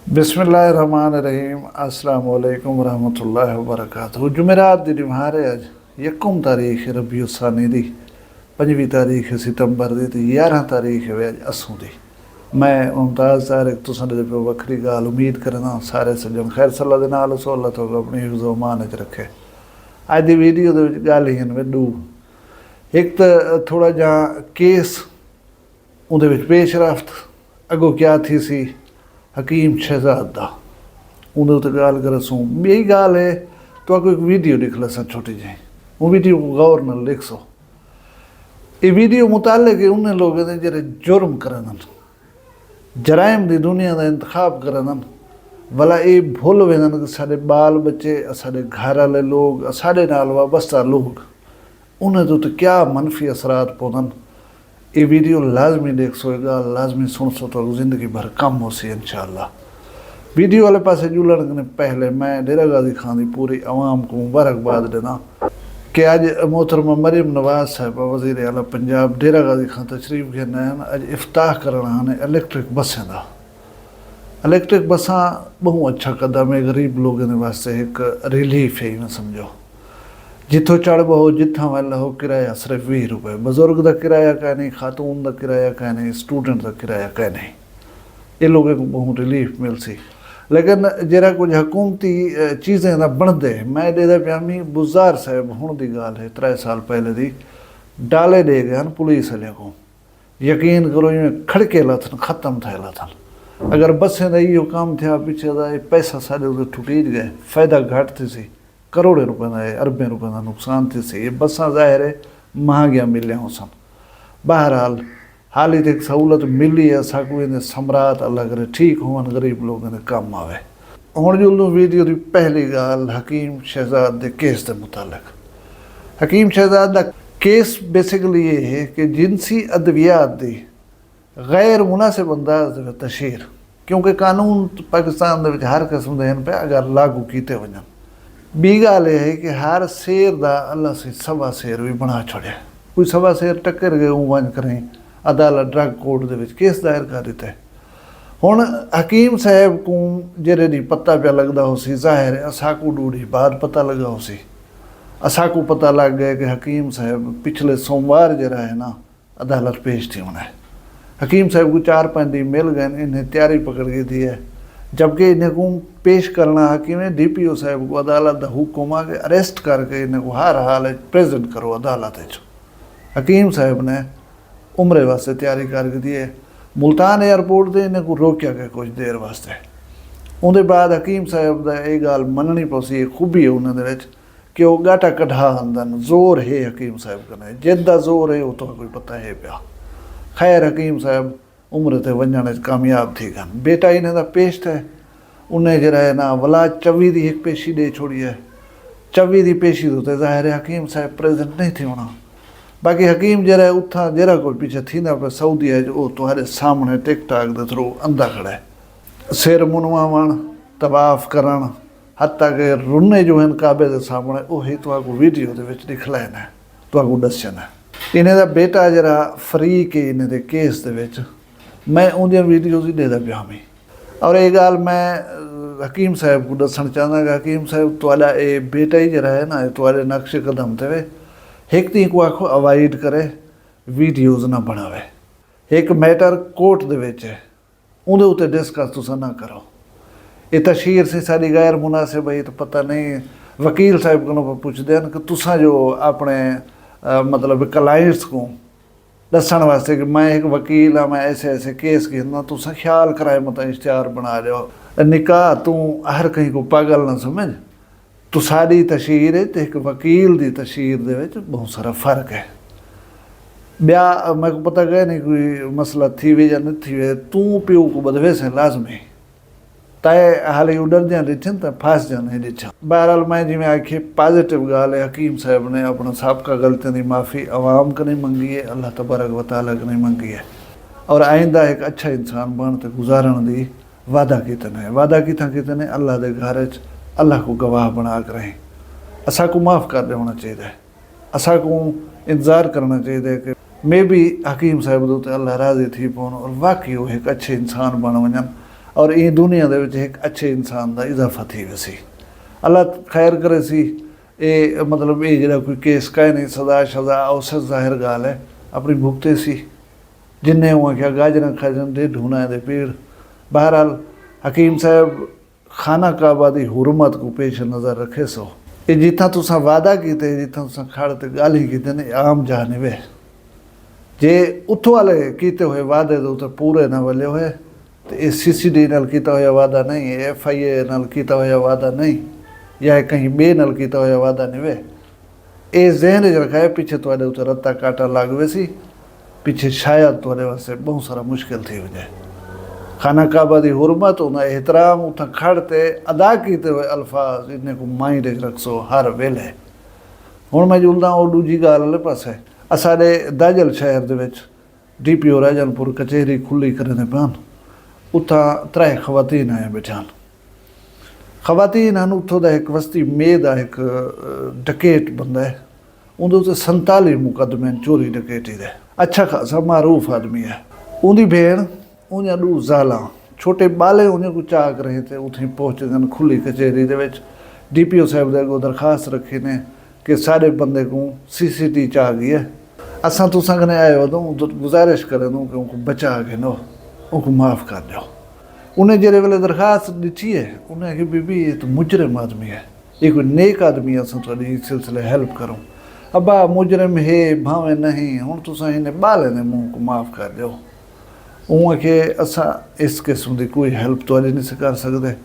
बिस्मिल्लाहिर्रहमानिर्रहीम अस्सलाम वालेकुम रहमतुल्लाहि व बरकातहू। जुमेरात दी निभारे अज यकम तारीख रबीउ सानी दी 5वीं तारीख सितंबर दी ते 11 तारीख है अज असू दी। मैं मुमताज़ तारिक तुसां दे पे वखरी गाल उम्मीद करना सारे सज्जन खैर सल्ला दे नाल सो अल्लाह तो अपनी हिफ्ज़ व अमान च रखे। अज दी वीडियो दे विच गल ही वे दो, एक तो थोड़ा जा केस उहदे विच पेश रफ्त अगों क्या थी सी हकीम शहजाद का उन्हें उत्ते गाल कर सूँ यही गाल है तो आपको एक वीडियो लिख लसा छोटी जी, वो वीडियो को गौर न लिख सो। ये वीडियो मुताले के उन्हें लोग ने जरे जुर्म करन जराइम की दुनिया का इंतखाब करन भला ये भुल वेंदन कि साडे बाल बच्चे साडे घर वाले लोग साडे नाल वाबस्ता लोग उन्हें तो क्या मनफी असरात पौधन। ये वीडियो लाजमी देख सो, गाल लाजमी सुन सो तो ज़िंदगी भर कम हो सी इंशाअल्लाह। वीडियो वाले पास जुड़न ने पहले मैं डेरा गाजी खान की पूरी आवाम को मुबारकबाद देना कि अज मोहतरमा मरीम नवाज साहब वज़ीर आला पंजाब डेरा गाजी खान तशरीफ घेना अज इफ्ताह करना ने इलैक्ट्रिक बसें का। इलैक्ट्रिक बसा बहुत अच्छा कदम है, गरीब लोगों के वास्ते एक रिलीफ है। मैं समझो जिथों चढ़ बहो जिथा वल हो किराया सिर्फ 20 रुपए, बजुर्ग का किराया कह नहीं, खातून का किराया कह नहीं, स्टूडेंट का किराया कह नहीं। ये लोगों को बहुत रिलीफ मिल सी। लेकिन जरा कुछ हुकूमती चीज़ें ना बनते मैं दे प्यामी बुजार साहब हूँ की गाल है 3 साल पहले दी डाले दे गए हैं पुलिस वाले को। यकीन करो इवें खड़के लथन खत्म थे लथन। अगर बसें का इो काम थे पिछे का पैसा सारे उधर टुटी गए, फायदा घट थी सी, करोड़ों रुपए का अरबें रुपए का नुकसान थी सी। ये बसा ज़ाहिर है महंगिया मिलिया हो सन। बहरहाल हाल ही तक सहूलत मिली है साकू इन्हें सम्राट अल्लाह करे ठीक होवन गरीब लोगों ने कम आवे। हुण जो वीडियो की पहली गाल हकीम शहजाद के केस के मुतालिक। हकीम शहजाद का केस बेसिकली ये है कि जिनसी अद्वियात की गैर मुनासिब अंदाज तशहीर, क्योंकि कानून पाकिस्तान के हर किस्म के हैं पे अगर लागू किए वजन। बी गाल यह है कि हर शेर का अल्लाह से सवा शेर भी बना छोड़िया। कोई सवा शेर टक्कर गए वन करें अदालत ड्रग कोर्ट के केस दायर कर दिता है। हुण हकीम साहब को जेरे दी पता पे लगता हो सी, जाहिर है असाकू डूढ़ी बाद पता लगा हो सी। असाकू पता लग गया कि हकीम साहब पिछले सोमवार जरा है ना अदालत पेश थी होना है। हकीम साहब को 4-5 दिन मिल गए, इन्हें तैयारी पकड़ गई थी है, जबकि इन्हें को पेश करना हकीम DPO साहब को अदालत का हुक्म आ के अरेस्ट करके इन्हें को हर हाल प्रेजेंट करो अदालत। हकीम साहब ने उम्रे वास्ते तैयारी करके दी है। मुल्तान एयरपोर्ट से इन्हें को रोकया गया कुछ देर वास्ते। उनके बाद हकीम साहब का यह गाल मननी पौसी खूबी है उन्होंने कि वह गाटा कढ़ा आंदन जोर है हकीम साहब कने जिदा जोर है वो तो कोई पता है पिया। खैर हकीम साहब उम्र ते वजन कामयाब थी गन। बेटा इन्हें का पेश थे उन्हें जरा है ना वला 24 की एक पेशी दे छोड़ी है। 24 की पेशी तो जाहिर है हकीम साहब प्रेजेंट नहीं थी होना। बाकी हकीम जरा उथा जरा कोई पीछे थी ना पे सऊदी है जो तुम्हारे सामने टिकटाक के थ्रू अंधा खड़ा है। सिर मुनवावन तवाफ करन हत्या के रुने जो हैं काबे के सामने वही तो वीडियो के दिखलाना है तो दसना है। इन्हें का बेटा जरा फरीक है इन्हें के केस के मैं उन्हें वीडियो ही देता पिया मैं। और ये गाल मैं हकीम साहब को दसन चाहता कि हकीम साहब तुहाडा ये बेटा ही जरा है ना तुहाडे नक्शे कदम ते वे एक ती को आखो अवॉइड करे वीडियोज़ ना बनावे। एक मैटर कोर्ट दे विच है उहदे उत्ते डिस्कस तुसा ना करो। ये तशहीर से सारी गैर मुनासिब है तो पता नहीं वकील साहब को पूछते हैं कि तुसा जो अपने मतलब क्लाइंट्स को दसन वास्ते कि मैं एक वकील हाँ मैं ऐसे ऐसे केस गिनना तुसा ख्याल कराए मत इश्तिहार बना रहे निकाह तू हर कहीं को पागल ना समझ। तो साड़ी तशहीर है तो एक वकील की तशहीर के बहुत सारा फ़र्क है। ब्याह मैं को पता गया नहीं कोई मसला थी वे या नहीं थी वे तू प्यो को बदवे से लाजमी तय हाल उडर दिया ॾिठनि तो फास जाने ॾिठा। बहरहाल मैं जिमें आखिए पॉजिटिव गाल है हकीम साहब ने अपना साबका गलतियों की माफ़ी आवाम को नहीं मंगी है, अल्लाह तबारक व तआला को नहीं मंगी है। और आइंदा एक अच्छा इंसान बनते गुजारन की वादा कितने अल्लाह के घर अल्लाह को गवाह बना कर रहें। असा को माफ़ कर देना चाहिए, असा को इंतज़ार करना चाहिए कि मे भी हकीम साहब तो अल्लाह राज़ी थी पवन और वाकई वो एक अच्छे इंसान बन वजन और ये दुनिया दे विच एक अच्छे इंसान का इजाफा थी वैसी। अल्लाह खैर करे सी। ये मतलब ये जो कोई केस कहे नहीं, सदा शजा औसत जाहिर गाल है, अपनी भुगते सी जिन्हें हुआ क्या गाजर खाजन दे ढूंढा दे पीड़। बहरहाल हकीम साहब खाना काबा की हुरमत को पेश नज़र रखे सो। ये जिथा तुसा वादा किते, जिथा तुसा खड़ ते गाली कीते ने आम जानिवे जे उतो वाले किते हुए वादे तो उत्ते पूरे ना वले हुए तो ये CCD नाल किया हुआ वादा नहीं है, FIA नाल किया हुआ वादा नहीं, या कहीं बे नाल किया हुआ वादा नहीं वे। ये जहन च रखा है पिछे तुहाडे उत्ते रत्ता काटा लग वे सी, पिछे शायद तुहाडे वास्ते बहुत सारा मुश्किल थी वजे। खाना काबा की हुरमत उन्हें एहतराम उतना खड़ते अदा किए हुए अल्फाज इन्हें को माइंड रखसो हर वेले। हुण मैं जुलदा और दूजी गाल वाले पासे। असाडे दाजल शहर दे विच DPO राजनपुर कचहरी खुली करने पान, उथा 3 खवातीन आए बैठान। खवातीन हैं उतों का एक वस्ती मेद आ एक डकैत बंदा है, उन्हें 47 मुकदमे चोरी डकैती दे। अच्छा खासा मारूफ आदमी है। उनकी भेण उन्हें 2 ज़ालां छोटे बाले उन्हें को चाक रहे थे। उथे पहुँचे दिन खुली कचहरी दे विच DPO साहब दे को दरखास्त रखी ने कि सारे बंदे को CCD चा गई है, असा तुसा कने आए हो तो गुजारिश करें दूँ कि उनको बचा के नो, उनको माफ़ कर दो। उन्हें जेरे वेले दरखास्त दी है, उन्हें कि बीबी ये तो मुजरम आदमी है, ये कोई नेक आदमी है, असा थोड़ी इस सिलसिले हेल्प करूँ। अब्बा मुजरम है भावें नहीं, हुण तुसा इन्हें बाले ने मुँह को माफ़ कर दो। उँ के असा इस किस्म की कोई हेल्प तो नहीं कर सकते।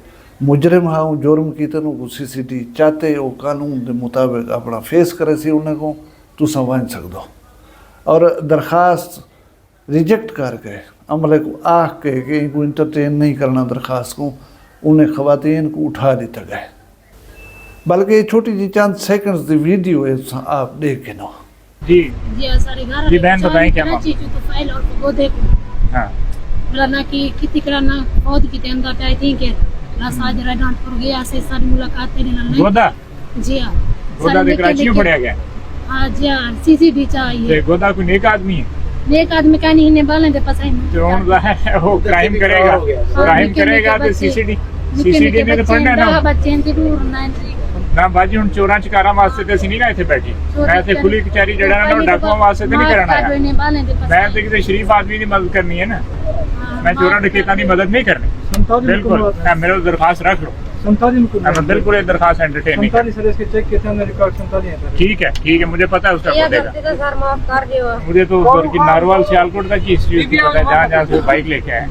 मुजरम हाँ जुर्म किते को CCD चाहते वो कानून के मुताबिक अपना फेस करे सी, उन्हें को तुसा वन सकदो। और दरखास्त रिजेक्ट करके अमले को आख के इनको इंटरटेन नहीं करना दरखास्त को, उन्हें खवातीन को उठा दिया गया। बल्कि छोटी जी चंद सेकंड्स की वीडियो है, आप देख के नो। जी जी बहन बताएं क्या मामला? तो फाइल और वो देखो हाँ बोला ना कि कितनी करा ना बहुत की अंदा पे आई थिंक ना साज राजनाथपुर गया से सारी मुलाकात तेरे नाल नहीं। गोदा जी हां गोदा दे कराची में पड़या गया। हां जी हां CCD चाहिए। ते गोदा कोई नेक आदमी है, नेक आदमी का नहीं ने बाले दे पसाई तो हुन वो क्राइम करेगा, क्राइम करेगा तो CCD ने तो पढ़ना ना बच्चे के दूर ना ना बाजी। हुन चोरां चकारां वास्ते ते ਅਸੀਂ ਨਹੀਂ ਨਾ ਇੱਥੇ ਬੈਠੇ, ਮੈਂ ਇੱਥੇ ਖੁੱਲੀ ਕਚਹਿਰੀ ਜਿਹੜਾ ਨਾ ਡਾਕੂਆਂ ਵਾਸਤੇ ਤੇ ਨਹੀਂ ਕਰਨਾ ਹੈ। ਮੈਂ ਤੇ ਕਿਸੇ ਸ਼ਰੀਫ ਆਦਮੀ ਦੀ ਮਦਦ ਕਰਨੀ ਹੈ ना, मैं चोरा डकैतां की मदद नहीं करनी। बिल्कुल मेरे दरखास्त रख लो, बिल्कुल दरखास्त एंटरटेन नहीं करनी। ठीक है मुझे पता है उसका देगा। मुझे तो नारवाल सियालकोट तक की हिस्ट्री उसकी पता है, जहाँ जहाँ से बाइक लेके आए।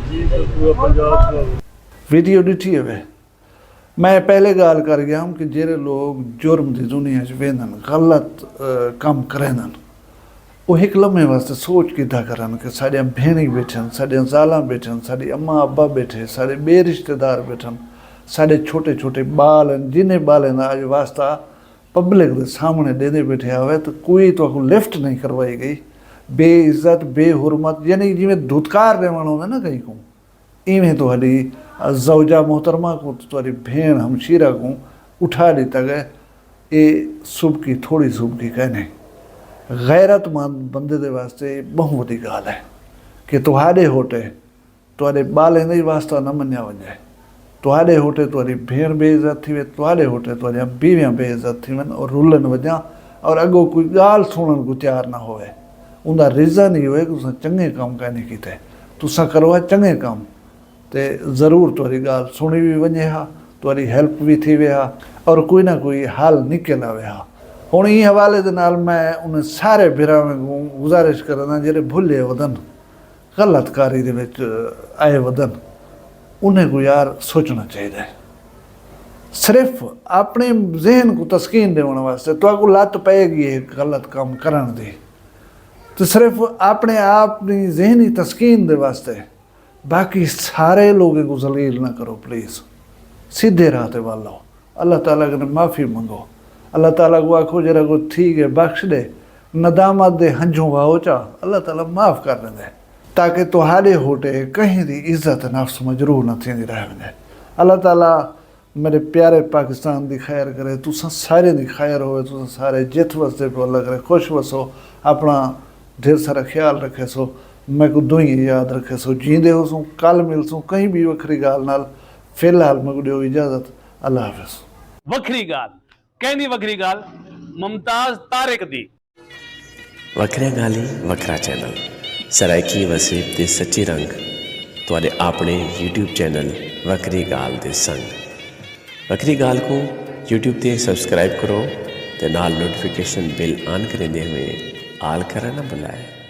वीडियो डिठी है वे। मैं पहले गाल कर गया हूँ कि जेरे लोग जुर्म की दुनिया वेंदन गलत कम करेंदन, वो एक लम्हे वास्ते सोच किदा करन कि साड़ियाँ भेणी बैठन, साड़ियाँ ज़ालां बैठन, साड़ी अम्मा अब्बा बैठे, साढ़े बे रिश्तेदार बैठन, साढ़े छोटे छोटे बाल जिन्हें बालें का अज वास्ता पब्लिक के सामने देने बैठे आवे तो कोई तो लिफ्ट नहीं करवाई गई। बेइज्जत बेहुरमत यानी जिमें धुतकार देवण होंदा ना कहीं को, इवें तो हली ज़ौजा मोहतरमा को तुम्हारी भेण हमशीरा को उठा दिता गया। ये सुबह की थोड़ी सुबह की कहने गैरतमंद बंदे दे वास्ते बहुत वड्डी गाल है कि तुहाडे होटे तुहाडे बालें दा वास्ता न मन्या वञे, तुहाडे होटे तुहाडी भेण बेइज्जत थी वे, तुहाडे होटे तुहाडियां बीवियां बेइज्जत थी वन और रुलन वञा और अगो कोई गाल सुनण को तैयार ना होवे। उनका रीज़न ही होए कि तुसां चंगे कम कहने कीते, तुसां करो चंगे कम ते ज़रूर तुहाडी गाल सुनी भी वञे हा, तुहाडी हेल्प भी थी वे हा और कोई ना कोई हल निकल आवे हा। हुण ई हवाले दे नाल मैं उन्हें सारे भिरावां को गुजारिश करना जेह्ड़े भुल्ले वधन गलतकारी दे विच आए वधन, उन्हें को यार सोचना चाहिए। सिर्फ अपने जहन को तस्कीन देने वास्ते तो को लत पैगी है गलत काम करन दी, तो सिर्फ अपने आप की जहनी तस्कीन दे वास्ते बाकी सारे लोगों को जलील ना करो प्लीज़। सीधे राह ते वालो अल्लाह ताला ने माफ़ी मंगो, अल्लाह ताला को आखो जरा को ठीक है बख्श दे, नदामत दे हंझों वाओ चा अल्लाह ताला माफ़ कर दे ताकि तुहाडे होटे कहीं दी इज्जत नफ्स मजरूह न थी रह वञे। अल्लाह ताला मेरे प्यारे पाकिस्तान की खैर करे, तुसां सारे की खैर होवे, तुसां सारे जित वसदे पे अल्लाह करे खुश वसो, अपना ढेर सारा ख्याल रखे सो। मैं उदों ही याद रखे सो जींदे हो सो कल मिल सो कहीं भी वखरी गाल नाल फिलहाल मैं दिओ इजाजत अल्लाह हाफिज़ ਵੱਖਰੀ ਗੱਲ ਕਹਿੰਦੀ ਵੱਖਰੀ ਗੱਲ ਮੁਮਤਾਜ਼ ਤਾਰਿਕ ਦੀ ਵੱਖਰਾ ਗਾਲੀ ਵੱਖਰਾ ਚੈਨਲ ਸਰਾਇਕੀ ਵਸੀਬ ਦੇ ਸੱਚੇ ਰੰਗ ਤੁਹਾਡੇ ਆਪਣੇ YouTube ਚੈਨਲ ਵੱਖਰੀ ਗਾਲ ਦੇ ਸੰਗ ਵੱਖਰੀ ਗਾਲ को YouTube ਤੇ ਸਬਸਕ੍ਰਾਈਬ ਕਰੋ ਤੇ ਨਾਲ ਨੋਟੀਫਿਕੇਸ਼ਨ ਬਿਲ ਆਨ ਕਰਦੇ ਹੋਏ ਆਲ ਕਰਨਾ ਨਾ ਭੁਲਾਏ।